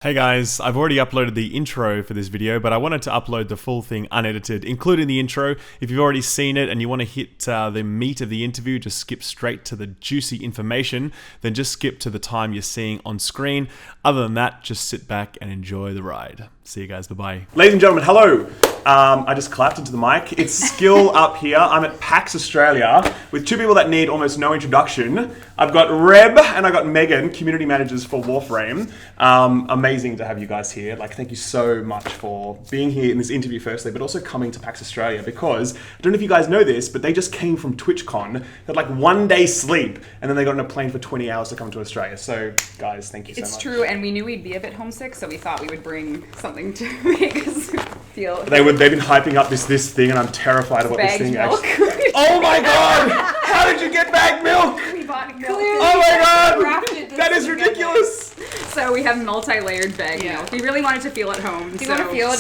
Hey guys, I've already uploaded the intro for this video, but I wanted to upload the full thing unedited, including the intro. If you've already seen it and you want to hit the meat of the interview, just skip straight to the juicy information, then just skip to the time you're seeing on screen. Other than that, just sit back and enjoy the ride. See you guys, bye-bye. Ladies and gentlemen, hello. I just clapped into the mic. It's Skill up here. I'm at PAX Australia with two people that need almost no introduction. I've got Rebb and I got Megan, community managers for Warframe. Amazing to have you guys here. Thank you so much for being here in this interview firstly, but also coming to PAX Australia because, I don't know if you guys know this, but they just came from TwitchCon. They had 1 day sleep and then they got on a plane for 20 hours to come to Australia. So guys, thank you so much. It's true, and we knew we'd be a bit homesick, so we thought we would bring something to make us feel... They've been hyping up this thing and I'm terrified of what this thing actually... Oh my god! How did you get bagged milk? We bought milk. Oh my god! That is ridiculous! So we have multi-layered bag milk. We really wanted to feel at home. Do you want to feel it?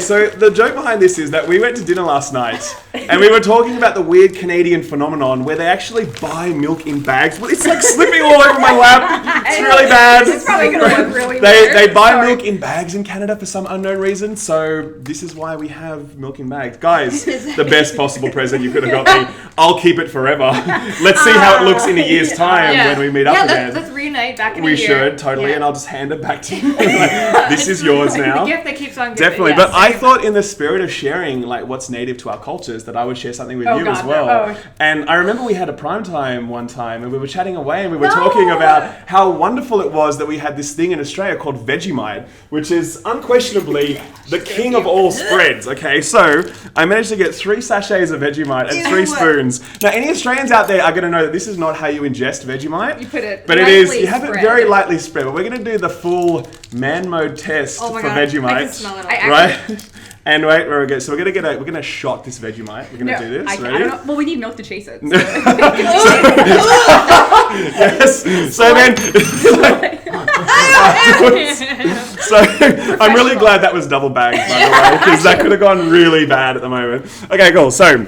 So the joke behind this is that we went to dinner last night and we were talking about the weird Canadian phenomenon where they actually buy milk in bags. It's like slipping all over my lap. It's really bad. It's probably going to look really weird. They buy milk in bags in Canada for some unknown reason, so this is why we have milk in bags. Guys, the best possible present you could have got me. I'll keep it forever. Let's see how it looks in a year's time when we meet up again. Let's reunite back in a We year. should, totally, and I'll just hand it back to you. This is yours now. The gift that keeps on giving. Definitely, but I thought in the spirit of sharing what's native to our cultures that I would share something with you as well. And I remember we had a prime time one time and we were chatting away and we were talking about how wonderful it was that we had this thing in Australia called Vegemite, which is unquestionably the king of all spreads. Okay, so I managed to get 3 sachets of Vegemite and 3 spoons. Now, any Australians out there are going to know that this is not how you ingest Vegemite. You put it but it is, you have it very lightly spread. But we're going to do the full man mode test for Vegemite. I can smell it all. Right? And wait, where we go. So we're gonna shot this Vegemite. We're gonna do this. I don't know. Well, we need milk to chase it. So. Yes. So then, so I'm really glad that was double bagged, by the way, because that could have gone really bad at the moment. Okay, cool. So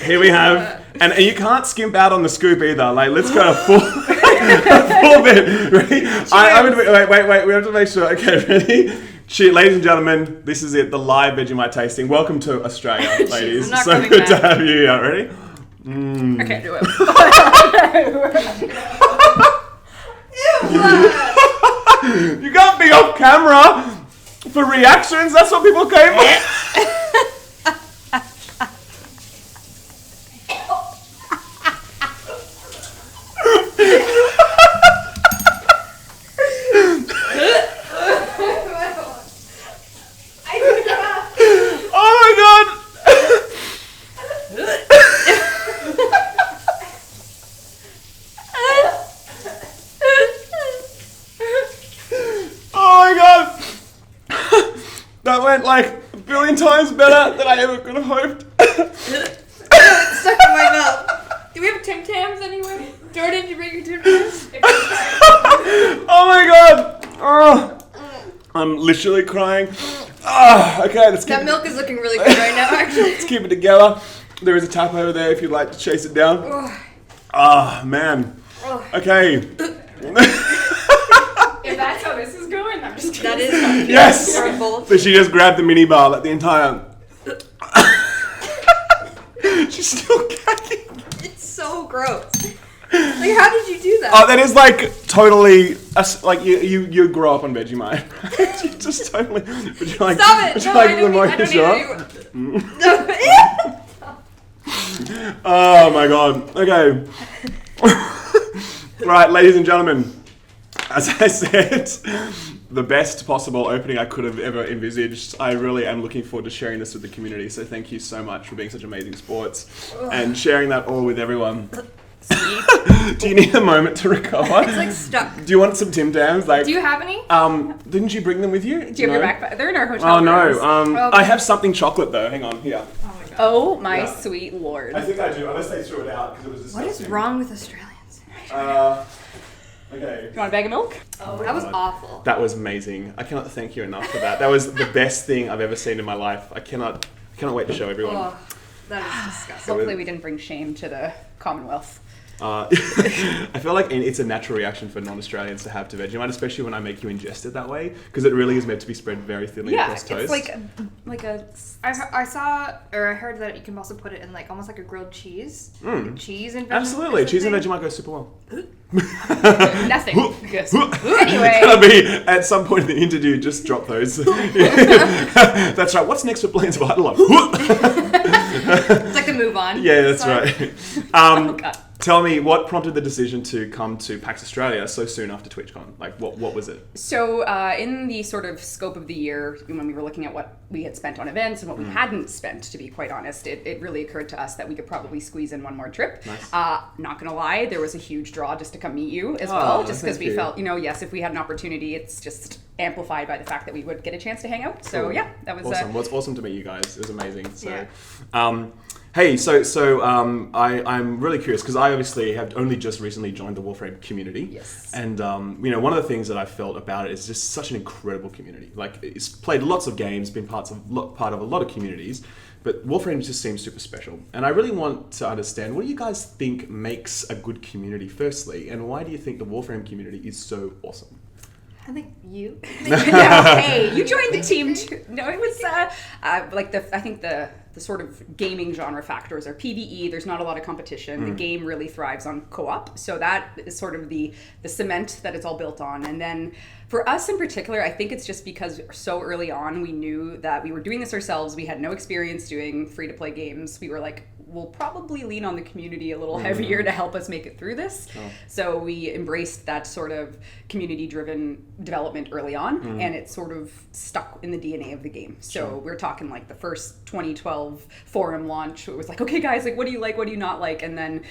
here we have, and you can't skimp out on the scoop either. Let's go full, full bit. Ready? Wait. We have to make sure. Okay, ready? Ladies and gentlemen, this is it, the live Vegemite tasting. Welcome to Australia, ladies. So good to have you here. Ready? I can't do it. You can't be off camera for reactions. That's what people came for. That went a billion times better than I ever could have hoped. It's stuck in my mouth. Do we have Tim Tams anywhere? Jordan, did you bring your Tim Tams? Oh my god! Oh, I'm literally crying. Oh, okay, let's keep that milk is looking really good right now, actually. Let's keep it together. There is a tap over there if you'd like to chase it down. Ah, man. Okay. If that's how this is going, I'm just kidding. That is yes! So she just grabbed the mini bar, the entire... She's still gagging. It's so gross. How did you do that? Oh, that is totally... you grow up on Vegemite. You just totally... Would you like... Stop it! Would you like the more Oh my god. Okay. Right, ladies and gentlemen. As I said, the best possible opening I could have ever envisaged. I really am looking forward to sharing this with the community. So thank you so much for being such amazing sports and sharing that all with everyone. Do you need a moment to recover? It's stuck. Do you want some Tim Tams? Do you have any? Didn't you bring them with you? Do you have your backpack? They're in our hotel rooms. I have something chocolate though. Hang on, here. Oh my sweet lord. I think I do, unless they threw it out because it was disgusting. What is wrong with Australians? Okay. You want a bag of milk? That was awful. That was amazing. I cannot thank you enough for that. That was the best thing I've ever seen in my life. I cannot wait to show everyone. That is disgusting. Hopefully we didn't bring shame to the Commonwealth. I feel like it's a natural reaction for non-Australians to have to Vegemite, especially when I make you ingest it that way, because it really is meant to be spread very thinly across toast. Yeah, it's like a. I saw or I heard that you can also put it in like almost like a grilled cheese. Cheese and Vegemite. Absolutely, cheese and Vegemite go super well. Nothing. Anyway, That'll be at some point in the interview. Just drop those. That's right. What's next for Plains of Eidolon? It's like the move on. Yeah, that's right. Tell me, what prompted the decision to come to PAX Australia so soon after TwitchCon? Like, what was it? So, in the sort of scope of the year, when we were looking at what we had spent on events and what we hadn't spent, to be quite honest, it really occurred to us that we could probably squeeze in one more trip. Nice. Not gonna lie, there was a huge draw just to come meet you as well, just because we felt, yes, if we had an opportunity, it's just amplified by the fact that we would get a chance to hang out. So, cool. Yeah, that was awesome. Well, it's awesome to meet you guys. It was amazing. So, yeah. Hey, I'm really curious because I obviously have only just recently joined the Warframe community. Yes. And, one of the things that I felt about it is just such an incredible community. Like, it's played lots of games, been part of a lot of communities, but Warframe just seems super special. And I really want to understand, what do you guys think makes a good community, firstly, and why do you think the Warframe community is so awesome? I think you. Hey, you joined the team too. No, it was I think the sort of gaming genre factors are PvE. There's not a lot of competition. The game really thrives on co-op, so that is sort of the cement that it's all built on. And then for us in particular, I think it's just because so early on we knew that we were doing this ourselves. We had no experience doing free-to-play games. We were like, we'll probably lean on the community a little heavier to help us make it through this. So we embraced that sort of community-driven development early on, and it sort of stuck in the DNA of the game. So we're talking like the first 2012 forum launch. It was like, okay guys, like what do you like, what do you not like? And then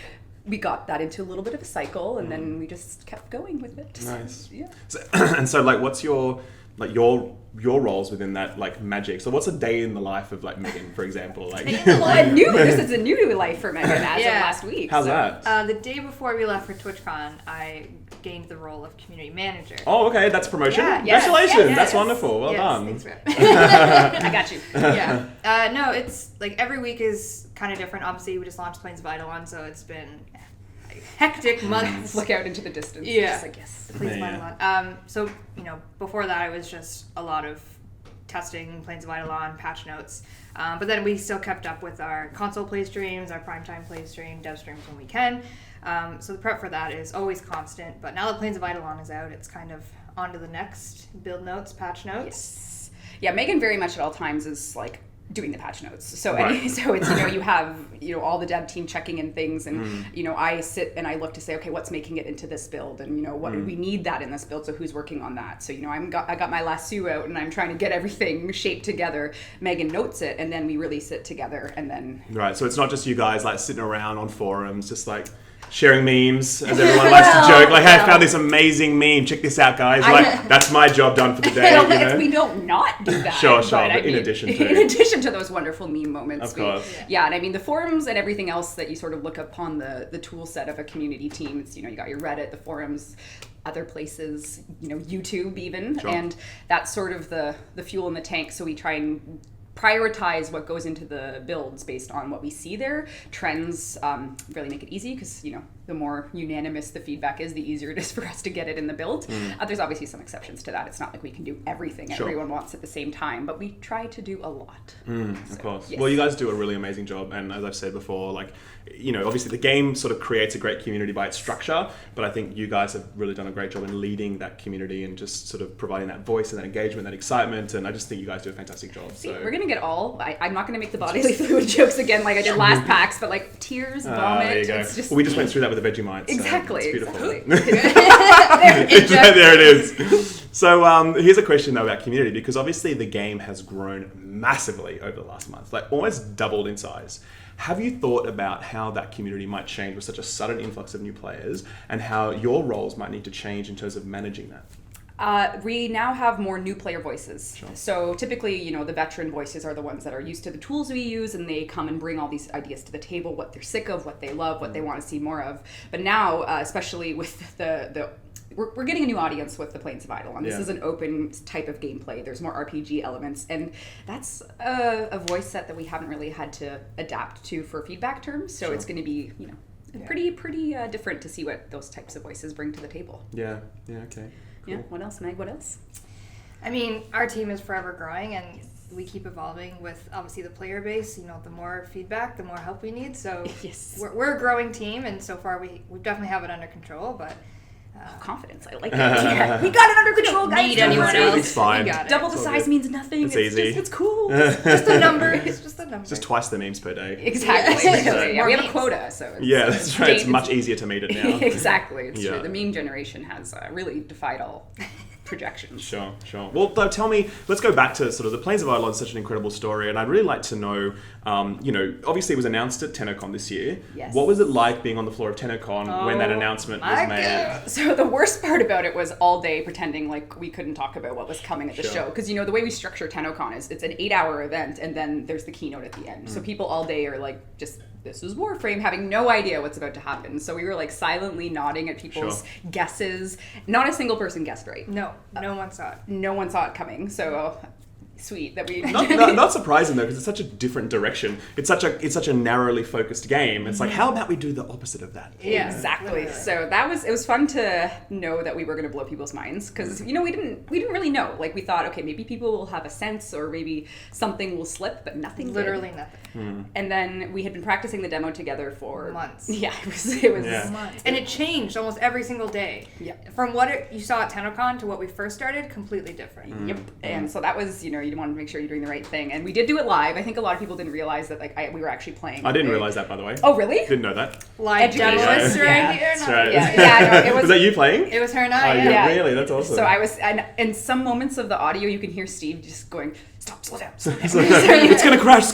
we got that into a little bit of a cycle, and then we just kept going with it. Nice. Yeah. So like, what's your roles within that, like, magic? So what's a day in the life of, like, Megan, for example? Like, this is a new life for Megan as of last week. How's that? The day before we left for TwitchCon, I gained the role of community manager. Oh, okay, that's promotion. Yeah, Congratulations, yes, that's wonderful. Well done. Thanks, Rebb. I got you. Yeah. No, it's like every week is kind of different. Obviously, we just launched Plains of Eidolon, so it's been hectic months. Look out into the distance. Yeah. Just like, yes. Plains of Eidolon. So, before that, it was just a lot of testing Plains of Eidolon, patch notes. But then we still kept up with our console play streams, our primetime play stream, dev streams when we can. So the prep for that is always constant. But now that Plains of Eidolon is out, it's kind of on to the next build notes, patch notes. Yes. Yeah, Megan very much at all times is like doing the patch notes. So Right. so it's you have all the dev team checking in things, and I sit and I look to say, okay, what's making it into this build, and what we need that in this build, so who's working on that. So I got my lasso out and I'm trying to get everything shaped together. Megan notes it, and then we release it together, and then Right, so it's not just you guys like sitting around on forums just like sharing memes, as everyone likes to joke, like, hey, I found this amazing meme, check this out, guys. Like, that's my job done for the day. We don't not do that. Sure, but in addition to. In addition to those wonderful meme moments. Of course. Yeah, and I mean the forums and everything else that you sort of look upon the tool set of a community team. It's, you got your Reddit, the forums, other places, YouTube even, and that's sort of the fuel in the tank. So we try and prioritize what goes into the builds based on what we see there. Trends really make it easy because, the more unanimous the feedback is, the easier it is for us to get it in the build. There's obviously some exceptions to that. It's not like we can do everything everyone wants at the same time, but we try to do a lot. Of course. Yes. Well, you guys do a really amazing job, and as I've said before, like, obviously the game sort of creates a great community by its structure, but I think you guys have really done a great job in leading that community and just sort of providing that voice and that engagement, that excitement, and I just think you guys do a fantastic job. See, so we're gonna get I'm not gonna make the bodily fluid jokes again like I did last PAX, but like tears, vomit. There you go. It's just... Well, we just went through that with the Vegemite. So Exactly. it's beautiful. Exactly. There it is. So here's a question though about community, because obviously the game has grown massively over the last month, like almost doubled in size. Have you thought about how that community might change with such a sudden influx of new players, and how your roles might need to change in terms of managing that? We now have more new player voices. Sure. So typically, the veteran voices are the ones that are used to the tools we use, and they come and bring all these ideas to the table, what they're sick of, what they love, what they want to see more of. But now, especially with we're getting a new audience with the Plains of Eidolon. This is an open type of gameplay. There's more RPG elements, and that's a voice set that we haven't really had to adapt to for feedback terms. So it's going to be, pretty different to see what those types of voices bring to the table. Yeah, okay. Cool. Yeah, what else, Meg? What else? I mean, our team is forever growing, and we keep evolving with obviously the player base. The more feedback, the more help we need. So yes, we're a growing team, and so far we definitely have it under control. But confidence, I like that. We got it under control, guys. Need anyone else? It's fine. Double the size means nothing. It's easy. It's cool. Just a number. It's just a number. It's just twice the memes per day. Exactly. Yeah. We have a quota, so that's right. It's much easier to meet it now. Exactly. It's true. The meme generation has really defied all projections. Sure. Well, though, tell me, let's go back to sort of the Plains of Eidolon. Such an incredible story, and I'd really like to know, obviously it was announced at Tenno Con this year. Yes. What was it like being on the floor of Tenno Con when that announcement was made? So the worst part about it was all day pretending like we couldn't talk about what was coming at the show. Because, the way we structure Tenno Con is it's an 8-hour event, and then there's the keynote at the end. So people all day are like, just, this is Warframe, having no idea what's about to happen. So we were like silently nodding at people's guesses. Not a single person guessed right. No one saw it. No one saw it coming. So sweet that we not surprising though, because it's such a different direction. It's such a narrowly focused game. It's like, how about we do the opposite of that? Yeah, exactly. So it was fun to know that we were going to blow people's minds, because we didn't really know. Like, we thought, okay, maybe people will have a sense, or maybe something will slip, but nothing. Literally nothing. And then we had been practicing the demo together for months. Yeah, it was months, and it changed almost every single day. Yeah, from what you saw at Tenno Con to what we first started, completely different. Yep. And so that was, you want to make sure you're doing the right thing, and we did do it live. I think a lot of people didn't realize that we were actually playing. I didn't realize that, by the way. Oh, really? Didn't know that. Live demoist here. That's right. Yeah, no, it was. Was that you playing? It was her and I. Yeah. Really? That's awesome. So I was, and in some moments of the audio, you can hear Steve just going, "Stop, slow down." It's gonna crash.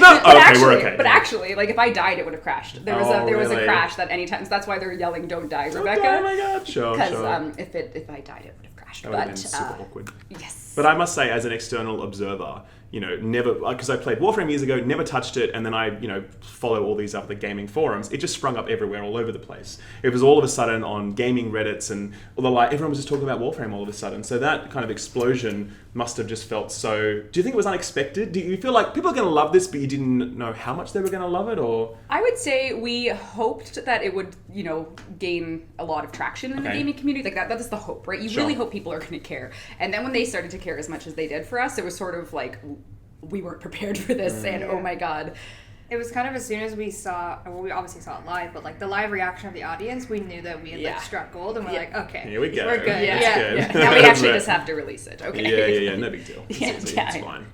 No. We're okay. But actually, like, if I died, it would have crashed. There was a crash that anytime. So that's why they're yelling, "Don't die, Rebecca!" Oh my God! Sure. Because if I died, it would have crashed. That would have been super awkward. Yes. But I must say, as an external observer, never, because I played Warframe years ago, never touched it, and then I, follow all these other gaming forums. It just sprung up everywhere, all over the place. It was all of a sudden on gaming Reddits, and everyone was just talking about Warframe all of a sudden. So that kind of explosion must have just felt so. Do you think it was unexpected? Do you feel like people are going to love this, but you didn't know how much they were going to love it, or? I would say we hoped that it would, gain a lot of traction in the gaming community. Like that is the hope, right? You really hope people are going to care. And then when they started to care as much as they did for us, it was sort of like, we weren't prepared for this, and oh my God. It was kind of as soon as we saw, we obviously saw it live, but like the live reaction of the audience, we knew that we had struck gold, and we're like, okay, here we go. We're good. Good. Now we actually just have to release it. Okay. Yeah. No big deal. It's fine.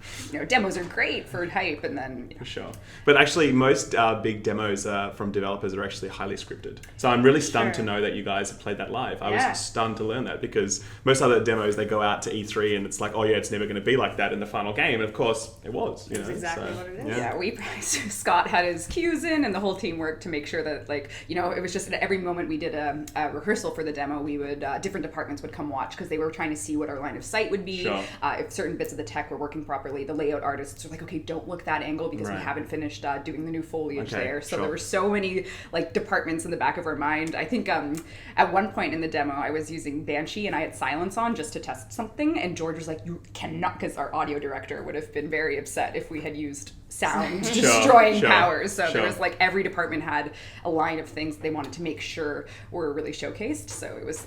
Demos are great for hype, and then for sure. But actually, most big demos from developers are actually highly scripted. So I'm really stunned to know that you guys have played that live. I was stunned to learn that, because most other demos, they go out to E3 and it's like, oh yeah, it's never going to be like that in the final game. And of course, it was. That's exactly what it is. Yeah, Scott had his cues in, and the whole team worked to make sure that, it was just at every moment we did a rehearsal for the demo, we would different departments would come watch, because they were trying to see what our line of sight would be. If certain bits of the tech were working properly, the layout artists are like, okay, don't look that angle, because we haven't finished doing the new foliage there. So there were so many departments in the back of our mind. I think at one point in the demo, I was using Banshee and I had silence on just to test something, and George was like, you cannot, because our audio director would have been very upset if we had used sound destroying powers. So there was every department had a line of things they wanted to make sure were really showcased. So it was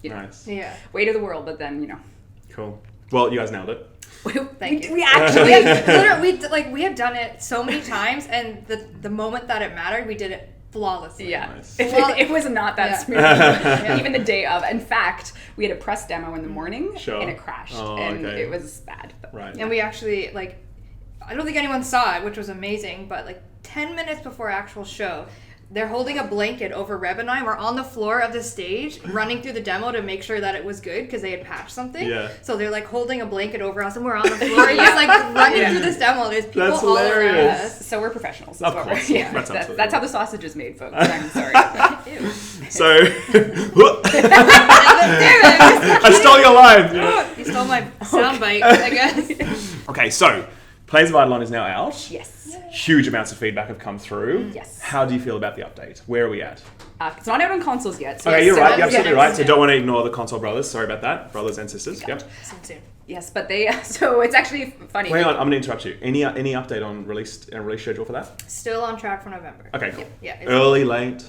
nice. Weight of the world, but then Cool. Well, you guys nailed it. Thank you. We actually literally we had done it so many times, and the moment that it mattered, we did it flawlessly. Yeah. Nice. It was not that smooth. Even the day of. In fact, we had a press demo in the morning, and it crashed, and it was bad. Right. And we actually I don't think anyone saw it, which was amazing, but 10 minutes before actual show, they're holding a blanket over Rebb and I. We're on the floor of the stage, running through the demo to make sure that it was good, because they had patched something. Yeah. So they're holding a blanket over us, and we're on the floor, just running through this demo. There's people all around us. So we're professionals. Of course. That's how the sausage is made, folks. I'm sorry. So, I stole your line. You stole my soundbite, I guess. Okay, so Plains of Eidolon is now out. Yes. Huge amounts of feedback have come through. Yes. How do you feel about the update? Where are we at? It's not out on consoles yet. So Okay, yes, you're so right. You're absolutely right. So yeah. don't want to ignore the console brothers. Sorry about that. Brothers and sisters. Yep. Soon. Yes, but they. So it's actually funny. Hang on, I'm going to interrupt you. Any update on release schedule for that? Still on track for November. Okay, cool. Yeah. Early, late?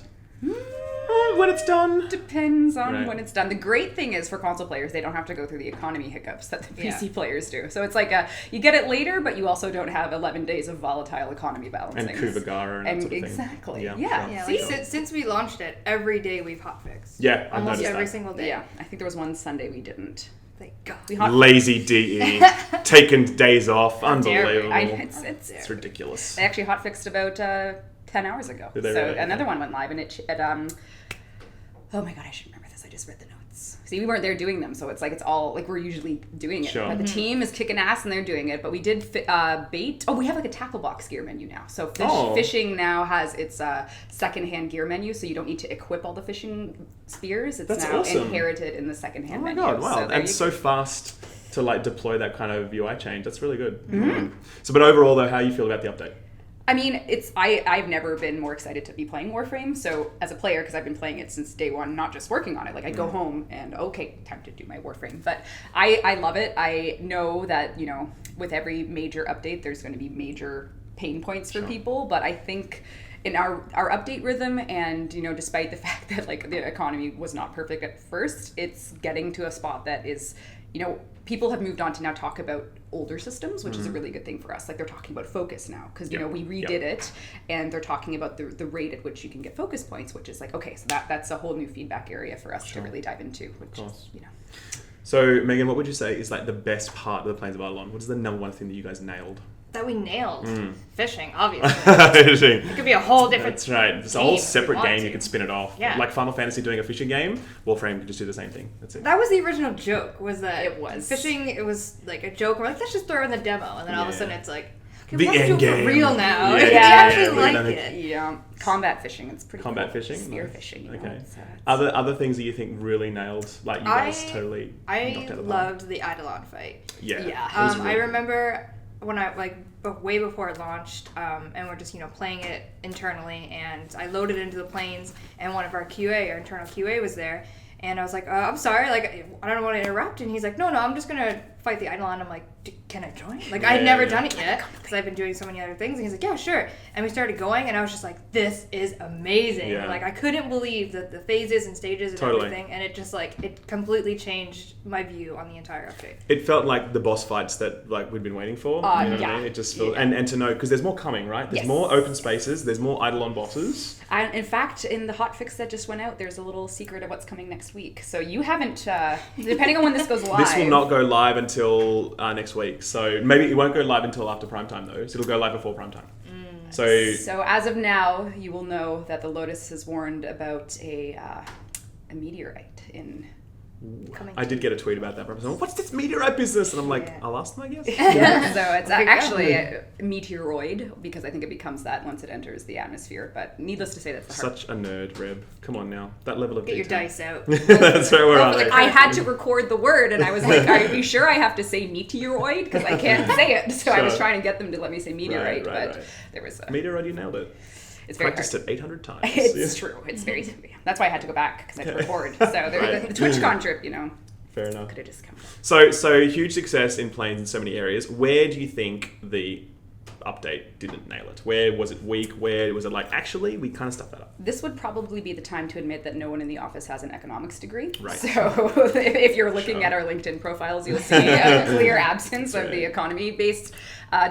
When it's done. Depends on Right. when it's done. The great thing is for console players, they don't have to go through the economy hiccups that the PC Yeah. players do. So it's like you get it later, but you also don't have 11 days of volatile economy balancing. And Kuvagara and that sort of thing. Exactly. Yeah, Yeah. sure. Yeah, See? like since we launched it, every day we've hotfixed. Yeah, I've Almost noticed every that. single day. Yeah. I think there was one Sunday we didn't. Thank God. We hot. Lazy DE. Taking days off. dare we? Unbelievable. It's It's ridiculous. They actually hotfixed about 10 hours ago. Did they So really? another one went live, and oh my god, I should remember this. I just read the notes. See, we weren't there doing them, so it's like it's all like we're usually doing it. Sure. But the team is kicking ass and they're doing it. But we did bait. Oh, we have like a tackle box gear menu now. So fishing now has its secondhand gear menu, so you don't need to equip all the fishing spears. It's That's now awesome. inherited in the secondhand Oh my menu. god, wow. So there And you so fast to like deploy that kind of UI change. That's really good. So, but overall though, how you feel about the update? I mean, I've never been more excited to be playing Warframe. So as a player, because I've been playing it since day one, not just working on it. Like I go home and okay, time to do my Warframe. But I love it. I know that, you know, with every major update, there's going to be major pain points for people. But I think in our update rhythm and, you know, despite the fact that like the economy was not perfect at first, it's getting to a spot that is, you know, people have moved on to now talk about older systems, which is a really good thing for us. Like they're talking about focus now because, you know, we redid it and they're talking about the rate at which you can get focus points, which is like, okay, so that's a whole new feedback area for us to really dive into, which is, you know. So, Megan, what would you say is like the best part of the Plains of Eidolon? What is the number one thing that you guys nailed? That we nailed. Fishing, obviously. Fishing. It could be a whole different. That's right. It's a game whole if we separate want game. to. You could spin it off. Yeah. Like Final Fantasy doing a fishing game, Warframe could just do the same thing. That's it. That was the original joke. Was that It was. fishing? It was like a joke. We're like, let's just throw in the demo, and then all of a Yeah. sudden it's like, okay, The we have to end do it game. for real now. Yeah. We Yeah, actually we're like gonna- it. Yeah, combat fishing. It's pretty Combat cool. fishing? Spear Nice. fishing. You know, Okay. it's, Other things that you think really nailed, like you guys totally knocked I out the park? loved the Eidolon fight. Yeah. Yeah. it was I really- remember when I way before it launched, and we're just playing it internally, and I loaded into the planes, and one of our internal QA was there, and I was like, I'm sorry, like I don't want to interrupt, and he's like, no, I'm just gonna fight the Eidolon. I'm like, can I join? Like I'd never done it yet because I've been doing so many other things, and he's like, yeah, sure, and we started going, and I was just like, this is amazing. Yeah. Like I couldn't believe that the phases and stages and Totally. everything, and it just it completely changed my view on the entire update. It felt like the boss fights that like we'd been waiting for. You know what I yeah. mean? It just felt, and to know because there's more coming, right? There's Yes. more open spaces. There's more Eidolon bosses. And in fact, in the hotfix that just went out, there's a little secret of what's coming next week. So you haven't, depending on when this goes live. This will not go live until next week. So maybe it won't go live until after prime time though. So it'll go live before prime time. So as of now, you will know that the Lotus has warned about a meteorite in. I did get a tweet about that. But I was like, what's this meteorite business? And I'm like, Yeah. I'll ask them, I guess. Yeah, so it's There you go. actually a meteoroid because I think it becomes that once it enters the atmosphere. But needless to say, that's the hard. Such a nerd, Reb. Come on now. That level of Get your detail. dice out. That's right, where Go are for the they? I had to record the word, and I was like, "Are you sure I have to say meteoroid? Because I can't say it." So I was Sure. trying to get them to let me say meteorite, Right, but right. there was a. Meteorite, you nailed it. It's very Practiced hard. it 800 times. It's Yeah. true. It's very. That's why I had to go back because I had to record. So Right. the TwitchCon trip, Fair enough. could have just come. So huge success in Plains in so many areas. Where do you think the update didn't nail it? Where was it weak? Where was it like, actually, we kind of stuffed that up? This would probably be the time to admit that no one in the office has an economics degree. Right. So if you're looking at our LinkedIn profiles, you'll see a clear absence of the economy-based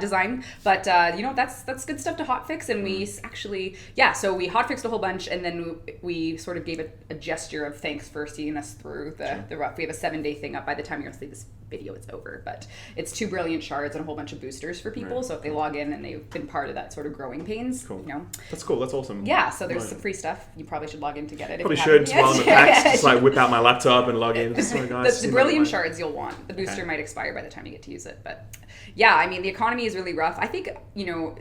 design. But that's good stuff to hotfix, and we actually so we hotfixed a whole bunch, and then we sort of gave it a gesture of thanks for seeing us through the rough. We have a 7-day thing up. By the time you're gonna see this video, it's over. But it's 2 brilliant shards and a whole bunch of boosters for people. Right. So if they log in and they've been part of that sort of growing pains, Cool. That's cool. That's awesome. Yeah, so there's Right. some free stuff. You probably should log in to get it. Probably if you should. haven't While I'm at yet. PAX, just like whip out my laptop and log in. Sorry, guys. The brilliant shards you'll want. The booster might expire by the time you get to use it. But yeah, I mean, the economy is really rough. I think,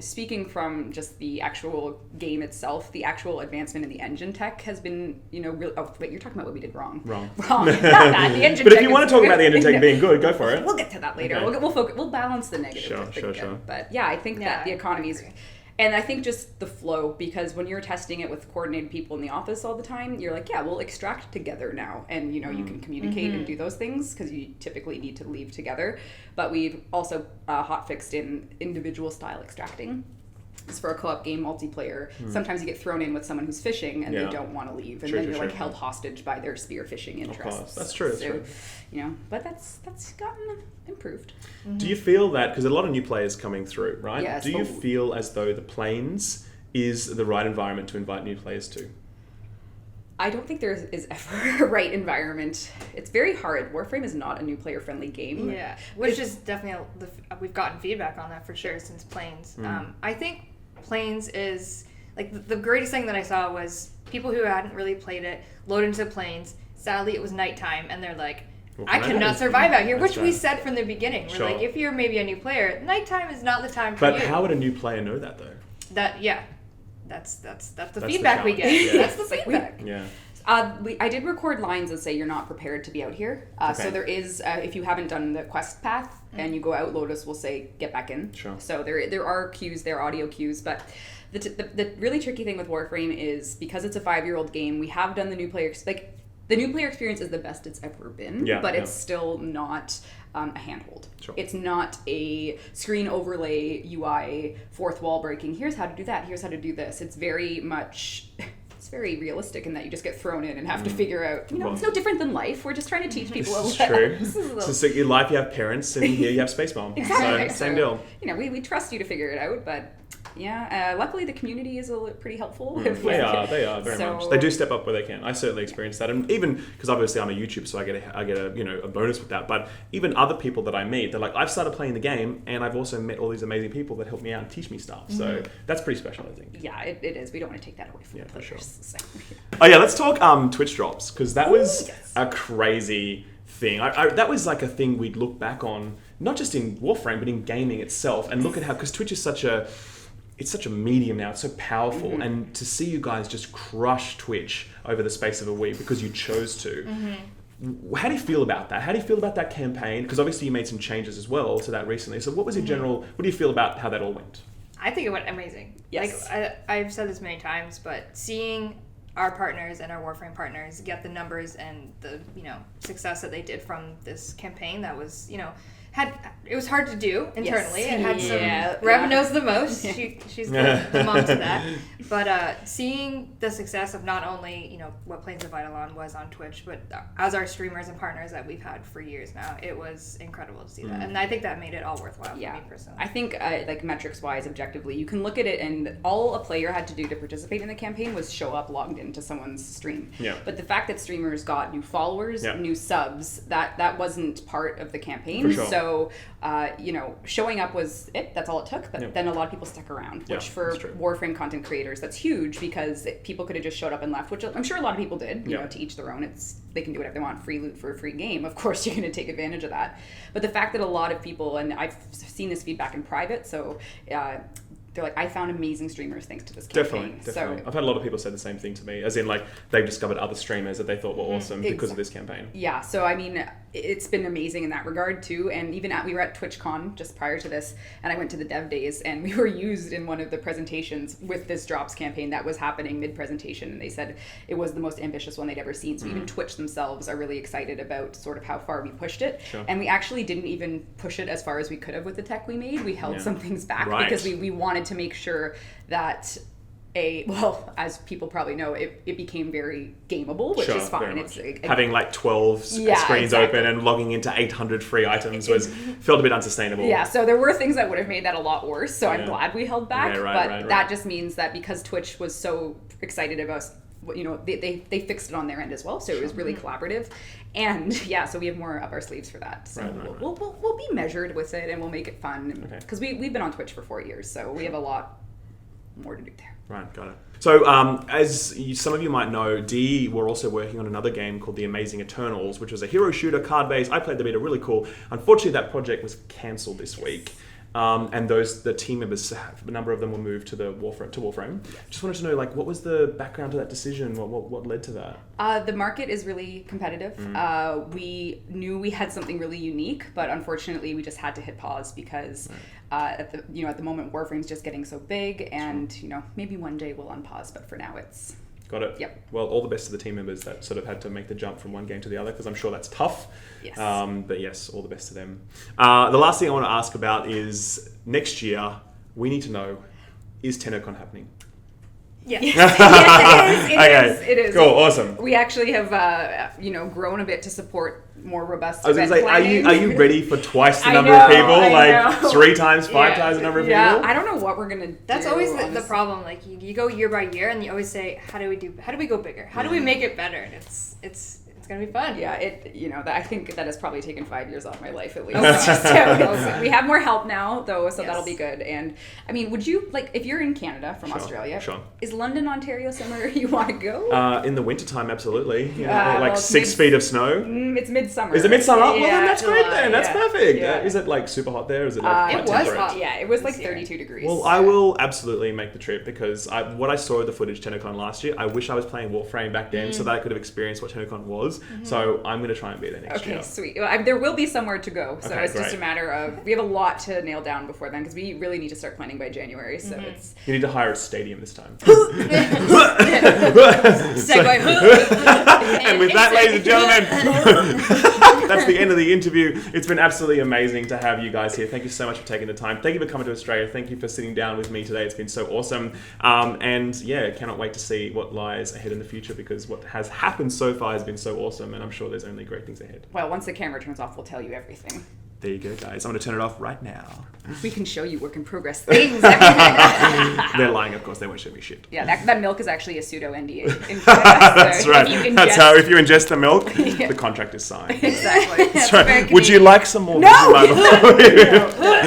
speaking from just the actual game itself, the actual advancement in the engine tech has been, really... Oh, wait, you're talking about what we did wrong. Wrong. Not that. The engine But tech if you is- want to talk about the engine tech being good, go for it. We'll get to that later. Okay. We'll focus. We'll balance the negative. Sure. But yeah, I think that the economy is. And I think just the flow, because when you're testing it with coordinated people in the office all the time, you're like, yeah, we'll extract together now. And, you can communicate and do those things because you typically need to leave together. But we've also hotfixed in individual style extracting. It's for a co-op game multiplayer. Sometimes you get thrown in with someone who's fishing and they don't want to leave. And then you're held hostage by their spearfishing interests. Of course. That's true. But that's gotten improved. Do you feel that, because a lot of new players coming through, right? Yes, Do you feel as though the Plains is the right environment to invite new players to? I don't think there is ever a right environment. It's very hard. Warframe is not a new player friendly game. Yeah, which is definitely, we've gotten feedback on that for sure since Plains. I think Plains is, like, the greatest thing that I saw was people who hadn't really played it load into Plains. Sadly, it was nighttime, and they're like, I cannot survive out here, which we said from the beginning. We're like, if you're maybe a new player, nighttime is not the time for you. But how would a new player know that, though? That's the feedback we get. Yeah. That's the feedback. I did record lines that say you're not prepared to be out here. So there is, if you haven't done the quest path and you go out, Lotus will say, get back in. Sure. So there are cues, there are audio cues, but the really tricky thing with Warframe is because it's a 5-year-old game, we have done the new player, the new player experience is the best it's ever been, but it's still not a handhold. Sure. It's not a screen overlay UI, fourth wall breaking. Here's how to do that. Here's how to do this. It's very much, it's very realistic in that you just get thrown in and have to figure out, it's no different than life. We're just trying to teach people a true. So in life you have parents and here you have Space Mom. Exactly. So, same deal. We trust you to figure it out, but luckily the community is pretty helpful. They are very much. They do step up where they can. I certainly experienced that, and even because obviously I'm a YouTuber, so I get a bonus with that. But even other people that I meet, they're like, I've started playing the game, and I've also met all these amazing people that help me out and teach me stuff. So that's pretty special, I think. Yeah, it is. We don't want to take that away from the players. For sure. So, Oh yeah, let's talk Twitch drops, because that was a crazy thing. That was like a thing we'd look back on, not just in Warframe, but in gaming itself, and look at how, because Twitch is such a medium now, it's so powerful, and to see you guys just crush Twitch over the space of a week because you chose to. How do you feel about that? How do you feel about that campaign? Because obviously you made some changes as well to that recently. So what was your what do you feel about how that all went? I think it went amazing. Yes. Like, I've said this many times, but seeing our partners and our Warframe partners get the numbers and the success that they did from this campaign, that was it was hard to do internally. Yes. It had some. Rebb knows the most. She's the mom to that. But seeing the success of not only what Plains of Eidolon was on Twitch, but as our streamers and partners that we've had for years now, it was incredible to see that, and I think that made it all worthwhile for me personally. I think like metrics wise, objectively, you can look at it, and all a player had to do to participate in the campaign was show up logged into someone's stream. Yeah. But the fact that streamers got new followers, new subs, that wasn't part of the campaign. For sure. So showing up was it. That's all it took. But then a lot of people stuck around, which for Warframe content creators, that's huge, because people could have just showed up and left, which I'm sure a lot of people did. To each their own. They can do whatever they want. Free loot for a free game. Of course, you're going to take advantage of that. But the fact that a lot of people, and I've seen this feedback in private, so. They're like, I found amazing streamers thanks to this campaign. Definitely. So, I've had a lot of people say the same thing to me, as in like they've discovered other streamers that they thought were awesome because of this campaign. Yeah, so I mean, it's been amazing in that regard too. And even we were at TwitchCon just prior to this, and I went to the dev days, and we were used in one of the presentations with this drops campaign that was happening mid-presentation, and they said it was the most ambitious one they'd ever seen. So even Twitch themselves are really excited about sort of how far we pushed it. Sure. And we actually didn't even push it as far as we could have with the tech we made. We held some things back because we wanted to make sure that as people probably know, it became very gameable, which is fine. It's having like 12 screens open and logging into 800 free items felt a bit unsustainable. Yeah, so there were things that would have made that a lot worse. So I'm glad we held back. But that just means that because Twitch was so excited about, they fixed it on their end as well. So it was really collaborative. And so we have more up our sleeves for that. So we'll be measured with it, and we'll make it fun. Because we've been on Twitch for 4 years, so we have a lot more to do there. Right, got it. So, as some of you might know, Dee were also working on another game called The Amazing Eternals, which was a hero shooter, card-based. I played the beta, really cool. Unfortunately, that project was cancelled this week. and the team members, a number of them will move to Warframe. Just wanted to know, like, what was the background to that decision? What led to that? The market is really competitive. We knew we had something really unique, but unfortunately, we just had to hit pause because at the moment, Warframe's just getting so big, and maybe one day we'll unpause, but for now, it's. Got it. Yep. Well, all the best to the team members that sort of had to make the jump from one game to the other, because I'm sure that's tough. Yes. But yes, all the best to them. The last thing I want to ask about is next year, we need to know, is Tenno Con happening? Yes. It is. Cool. Awesome. We actually have, grown a bit to support more robust. I was going to say, planning. are you ready for twice the number of people? Like 3 times, 5 times the number of people? Yeah, I don't know what we're gonna do. That's always the problem. Like you go year by year, and you always say, how do we go bigger? How do we make it better? And it's gonna be fun. Yeah, I think that has probably taken 5 years off my life at least. We have more help now, though, so that'll be good. And I mean, would you if you're in Canada from Australia? Sure. Is London, Ontario somewhere you want to go? In the wintertime, absolutely. Well, 6 feet of snow. It's midsummer. Is it midsummer? Yeah, Well, then that's great. Then that's perfect. Yeah. Is it like super hot there? Is it like it quite was temperate? hot. Yeah, it was like 32 degrees. Well, I will absolutely make the trip because what I saw of the footage Tenno Con last year, I wish I was playing Warframe back then so that I could have experienced what Tenno Con was. So I'm going to try and be there next year. Okay, sweet. Well, there will be somewhere to go, so it's just great. a matter of we have a lot to nail down before then because we really need to start planning by January. So it's You need to hire a stadium this time. Segue. And with that, ladies and gentlemen, that's the end of the interview. It's been absolutely amazing to have you guys here. Thank you so much for taking the time. Thank you for coming to Australia. Thank you for sitting down with me today. It's been so awesome. And yeah, cannot wait to see what lies ahead in the future because what has happened so far has been so awesome and I'm sure there's only great things ahead. well, once the camera turns off, we'll tell you everything. There you go, guys. I'm going to turn it off right now. We can show you work in progress things. Everything. They're lying, of course. They won't show me shit. Yeah, that milk is actually a pseudo NDA. That's right. That's how if you ingest the milk, the contract is signed. Exactly. That's right. Would you like some more? No! Vegemite?